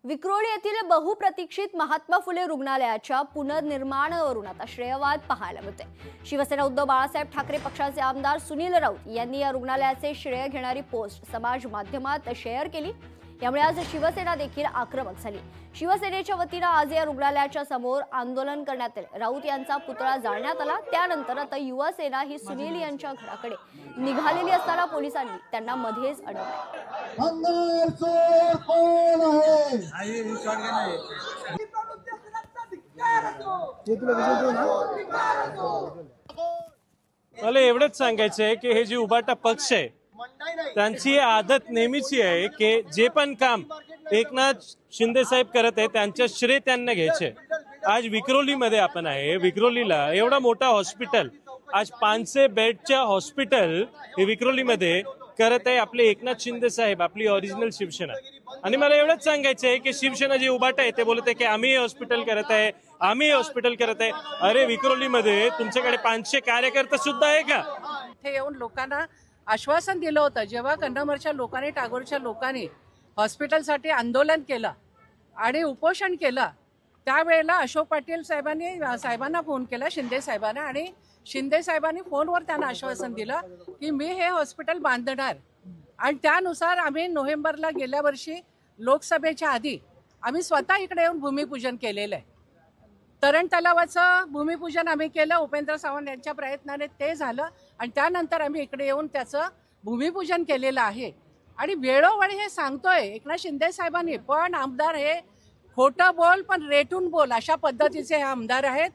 विक्रोळी येथील बहुप्रतीक्षित महात्मा फुले रुग्णालयाच्या पुनर्निर्माणावरून आता श्रेयवाद पाहायला मिळते। शिवसेना उद्धव बाळासाहेब ठाकरे पक्षाचे आमदार सुनील राऊत यांनी या रुग्णालयाचे श्रेय घेणारी पोस्ट समाज माध्यमात शेअर केली। यामुळे आज शिवसेना देखील आक्रमक झाली। शिवसेनेच्या वतीने आज या रुग्णालयाच्या समोर आंदोलन करण्यात आले। राऊत यांचा पुतळा जाळण्यात आला। त्यानंतर आता युवा सेना ही सुनील यांच्या घराकडे निघालेली असताना पोलिसांनी त्यांना मध्येच अडवले। मला एवढंच सांगायचं आहे की हे जे उभाटा पक्ष आहे त्यांची आदत नेहमीची आहे की जे पण काम एकनाथ शिंदे साहेब करत आहे त्यांचं श्रेय त्यांना घ्यायचे। आज विक्रोलीमध्ये आपण आहे, विक्रोलीला एवढा मोठा हॉस्पिटल, आज 500 बेडच्या हॉस्पिटल हे विक्रोलीमध्ये करत आहे आपले एकनाथ शिंदे साहेब, आपली ओरिजिनल शिवसेना। आणि मला एवढंच सांगायचं आहे की शिवसेना जे उभाटा आहे ते बोलत आहे की आम्ही हॉस्पिटल करत आहे, आम्ही हॉस्पिटल करत आहे। अरे विक्रोलीमध्ये तुमच्याकडे 500 कार्यकर्ते सुद्धा आहे का? इथे येऊन लोकांना आश्वासन दिलं होतं। जेव्हा कन्नमरच्या लोकांनी, टागोरच्या लोकांनी हॉस्पिटलसाठी आंदोलन केलं आणि उपोषण केलं, त्यावेळेला अशोक पाटील साहेबांना फोन केला, शिंदे साहेबांना, आणि शिंदे साहेबांनी फोनवर त्यांना आश्वासन दिलं की मी हे हॉस्पिटल बांधणार। आणि त्यानुसार आम्ही नोव्हेंबरला गेल्या वर्षी लोकसभेच्या आधी आम्ही स्वतः इकडे येऊन भूमिपूजन केलेलं आहे। तरण तलावाचं भूमिपूजन आम्ही केलं, उपेंद्र सावंत यांच्या प्रयत्नाने ते झालं, आणि त्यानंतर आम्ही इकडे येऊन त्याचं भूमिपूजन केलेलं आहे। आणि वेळोवेळी हे सांगतोय एकनाथ शिंदे साहेबांनी, पण आमदार हे खोटं बोल पण रेटून बोल अशा पद्धतीचे हे आमदार आहेत।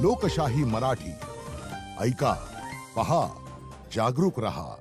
लोकशाही मराठी ऐका, पहा, जागरूक रहा।